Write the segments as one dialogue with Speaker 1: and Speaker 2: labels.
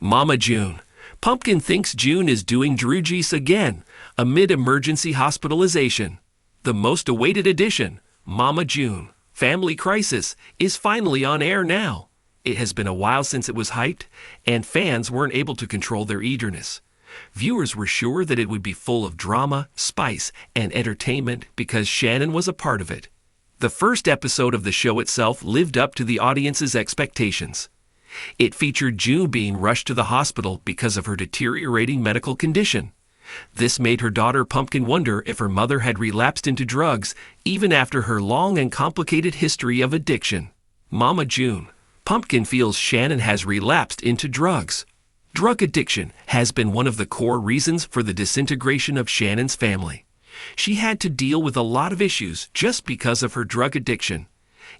Speaker 1: Mama June. Pumpkin thinks June is doing droogies again, amid emergency hospitalization. The most awaited edition, Mama June, Family Crisis, is finally on air now. It has been a while since it was hyped, and fans weren't able to control their eagerness. Viewers were sure that it would be full of drama, spice, and entertainment because Shannon was a part of it. The first episode of the show itself lived up to the audience's expectations. It featured June being rushed to the hospital because of her deteriorating medical condition. This made her daughter Pumpkin wonder if her mother had relapsed into drugs even after her long and complicated history of addiction. Mama June. Pumpkin feels Shannon has relapsed into drugs. Drug addiction has been one of the core reasons for the disintegration of Shannon's family. She had to deal with a lot of issues just because of her drug addiction.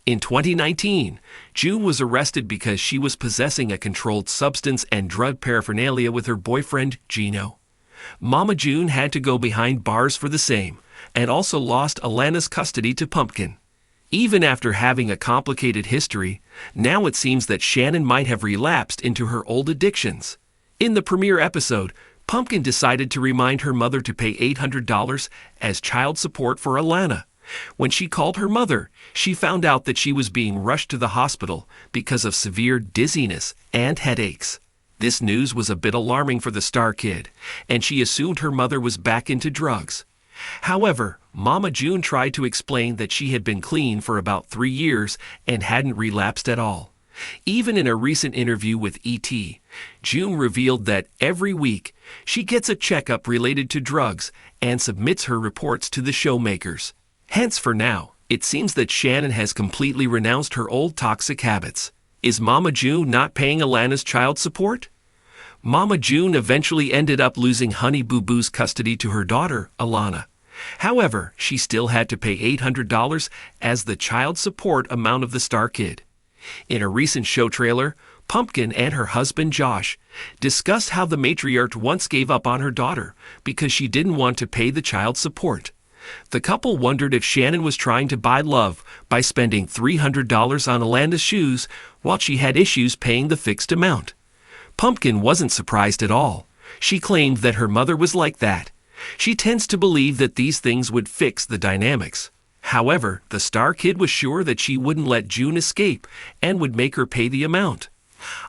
Speaker 1: In 2019, June was arrested because she was possessing a controlled substance and drug paraphernalia with her boyfriend, Gino. Mama June had to go behind bars for the same, and also lost Alana's custody to Pumpkin. Even after having a complicated history, now it seems that Shannon might have relapsed into her old addictions. In the premiere episode, Pumpkin decided to remind her mother to pay $800 as child support for Alana. When she called her mother, she found out that she was being rushed to the hospital because of severe dizziness and headaches. This news was a bit alarming for the star kid, and she assumed her mother was back into drugs. However, Mama June tried to explain that she had been clean for about 3 years and hadn't relapsed at all. Even in a recent interview with E.T., June revealed that every week she gets a checkup related to drugs and submits her reports to the showmakers. Hence, for now, it seems that Shannon has completely renounced her old toxic habits. Is Mama June not paying Alana's child support? Mama June eventually ended up losing Honey Boo Boo's custody to her daughter, Alana. However, she still had to pay $800 as the child support amount of the star kid. In a recent show trailer, Pumpkin and her husband Josh discussed how the matriarch once gave up on her daughter because she didn't want to pay the child support. The couple wondered if Shannon was trying to buy love by spending $300 on Alana's shoes while she had issues paying the fixed amount. Pumpkin wasn't surprised at all. She claimed that her mother was like that. She tends to believe that these things would fix the dynamics. However, the star kid was sure that she wouldn't let June escape and would make her pay the amount.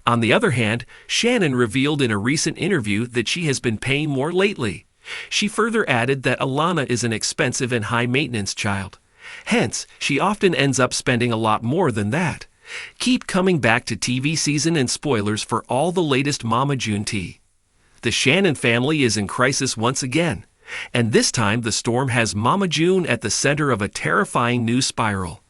Speaker 1: On the other hand, Shannon revealed in a recent interview that she has been paying more lately. She further added that Alana is an expensive and high-maintenance child. Hence, she often ends up spending a lot more than that. Keep coming back to TV season and spoilers for all the latest Mama June tea. The Shannon family is in crisis once again, and this time the storm has Mama June at the center of a terrifying news spiral.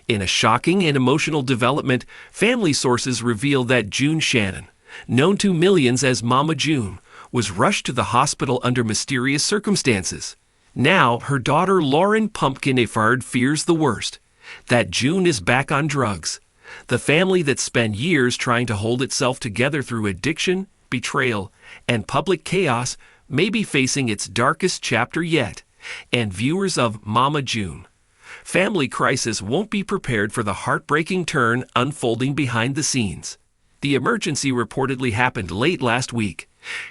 Speaker 1: In a shocking and emotional development, family sources reveal that June Shannon, known to millions as Mama June, was rushed to the hospital under mysterious circumstances. Now, her daughter Lauren Pumpkin Effard fears the worst, that June is back on drugs. The family that spent years trying to hold itself together through addiction, betrayal, and public chaos may be facing its darkest chapter yet, and viewers of Mama June. Family Crisis won't be prepared for the heartbreaking turn unfolding behind the scenes. The emergency reportedly happened late last week.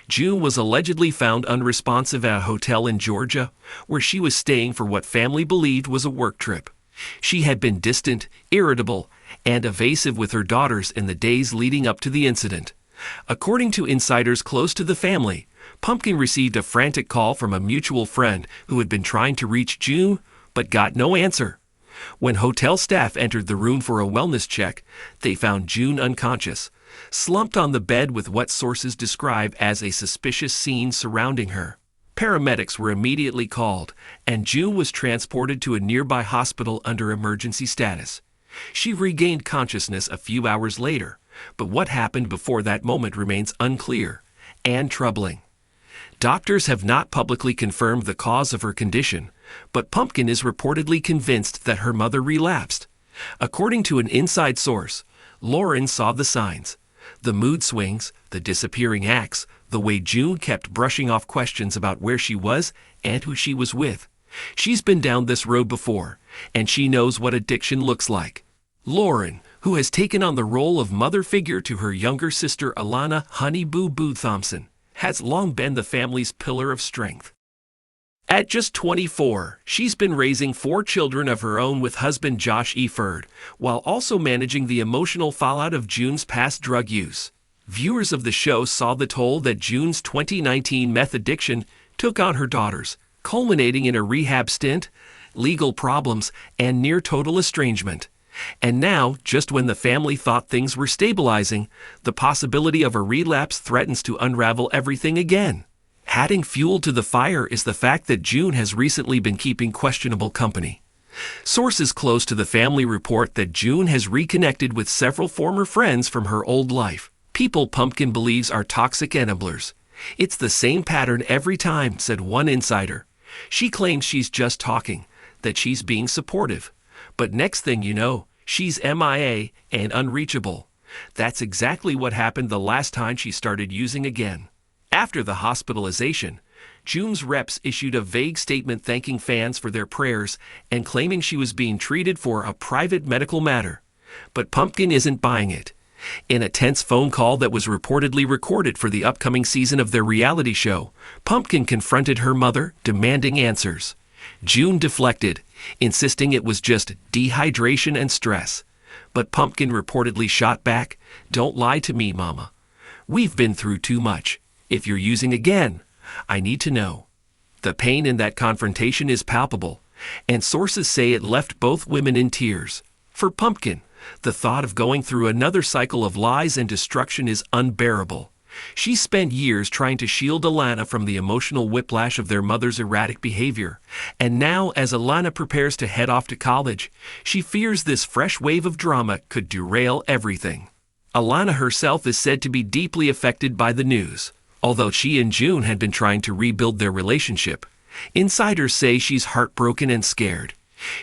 Speaker 1: June was allegedly found unresponsive at a hotel in Georgia, where she was staying for what family believed was a work trip. She had been distant, irritable, and evasive with her daughters in the days leading up to the incident. According to insiders close to the family, Pumpkin received a frantic call from a mutual friend who had been trying to reach June, but got no answer. When hotel staff entered the room for a wellness check, they found June unconscious, slumped on the bed with what sources describe as a suspicious scene surrounding her. Paramedics were immediately called, and June was transported to a nearby hospital under emergency status. She regained consciousness a few hours later, but what happened before that moment remains unclear and troubling. Doctors have not publicly confirmed the cause of her condition, but Pumpkin is reportedly convinced that her mother relapsed. According to an inside source, Lauren saw the signs: the mood swings, the disappearing acts, the way June kept brushing off questions about where she was and who she was with. She's been down this road before, and she knows what addiction looks like. Lauren, who has taken on the role of mother figure to her younger sister Alana Honey Boo Boo Thompson, has long been the family's pillar of strength. At just 24, she's been raising 4 children of her own with husband Josh Eford, while also managing the emotional fallout of June's past drug use. Viewers of the show saw the toll that June's 2019 meth addiction took on her daughters, culminating in a rehab stint, legal problems, and near-total estrangement. And now, just when the family thought things were stabilizing, the possibility of a relapse threatens to unravel everything again. Adding fuel to the fire is the fact that June has recently been keeping questionable company. Sources close to the family report that June has reconnected with several former friends from her old life, people Pumpkin believes are toxic enablers. "It's the same pattern every time," said one insider. "She claims she's just talking, that she's being supportive. But next thing you know, she's MIA and unreachable." That's exactly what happened the last time she started using again. After the hospitalization, June's reps issued a vague statement thanking fans for their prayers and claiming she was being treated for a private medical matter. But Pumpkin isn't buying it. In a tense phone call that was reportedly recorded for the upcoming season of their reality show, Pumpkin confronted her mother, demanding answers. June deflected, insisting it was just dehydration and stress. But Pumpkin reportedly shot back, "Don't lie to me, Mama. We've been through too much. If you're using again, I need to know." The pain in that confrontation is palpable, and sources say it left both women in tears. For Pumpkin, the thought of going through another cycle of lies and destruction is unbearable. She spent years trying to shield Alana from the emotional whiplash of their mother's erratic behavior, and now as Alana prepares to head off to college, she fears this fresh wave of drama could derail everything. Alana herself is said to be deeply affected by the news. Although she and June had been trying to rebuild their relationship, insiders say she's heartbroken and scared.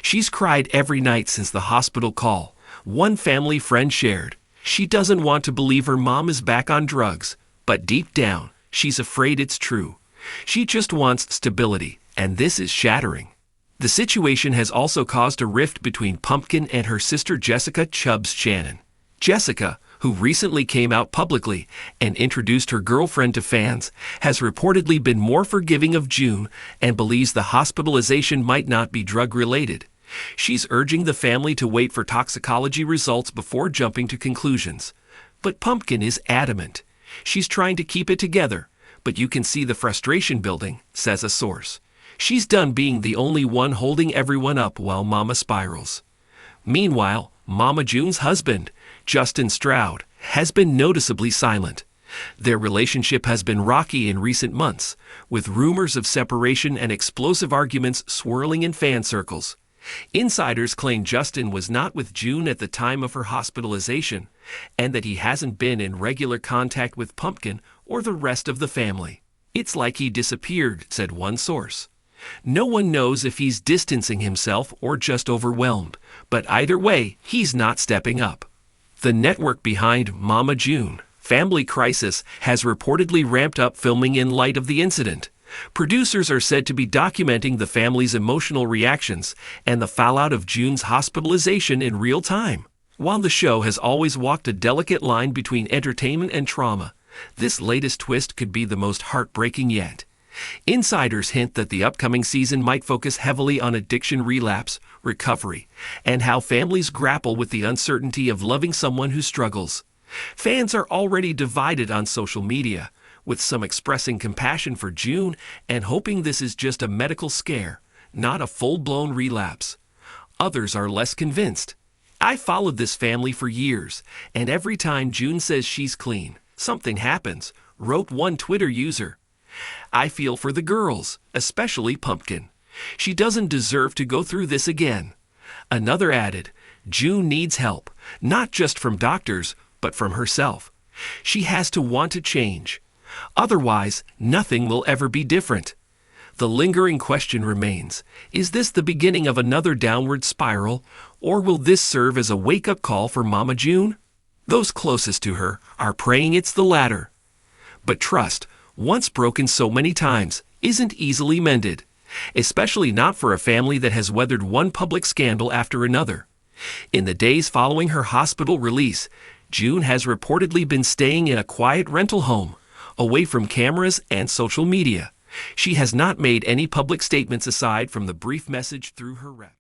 Speaker 1: She's cried every night since the hospital call. One family friend shared, "She doesn't want to believe her mom is back on drugs, but deep down, she's afraid it's true. She just wants stability, and this is shattering." The situation has also caused a rift between Pumpkin and her sister Jessica Chubbs Shannon. Jessica, who recently came out publicly and introduced her girlfriend to fans, has reportedly been more forgiving of June and believes the hospitalization might not be drug-related. She's urging the family to wait for toxicology results before jumping to conclusions. But Pumpkin is adamant. She's trying to keep it together, but you can see the frustration building, says a source. She's done being the only one holding everyone up while Mama spirals. Meanwhile, Mama June's husband, Justin Stroud, has been noticeably silent. Their relationship has been rocky in recent months, with rumors of separation and explosive arguments swirling in fan circles. Insiders claim Justin was not with June at the time of her hospitalization, and that he hasn't been in regular contact with Pumpkin or the rest of the family. "It's like he disappeared," said one source. No one knows if he's distancing himself or just overwhelmed, but either way, he's not stepping up. The network behind Mama June, Family Crisis, has reportedly ramped up filming in light of the incident. Producers are said to be documenting the family's emotional reactions and the fallout of June's hospitalization in real time. While the show has always walked a delicate line between entertainment and trauma, this latest twist could be the most heartbreaking yet. Insiders hint that the upcoming season might focus heavily on addiction relapse, recovery, and how families grapple with the uncertainty of loving someone who struggles. Fans are already divided on social media, with some expressing compassion for June and hoping this is just a medical scare, not a full-blown relapse. Others are less convinced. "I followed this family for years, and every time June says she's clean, something happens," wrote one Twitter user. "I feel for the girls, especially Pumpkin. She doesn't deserve to go through this again." Another added, "June needs help, not just from doctors, but from herself. She has to want to change. Otherwise, nothing will ever be different." The lingering question remains, is this the beginning of another downward spiral, or will this serve as a wake-up call for Mama June? Those closest to her are praying it's the latter. But trust, once broken so many times, isn't easily mended, especially not for a family that has weathered one public scandal after another. In the days following her hospital release, June has reportedly been staying in a quiet rental home, away from cameras and social media. She has not made any public statements aside from the brief message through her rep.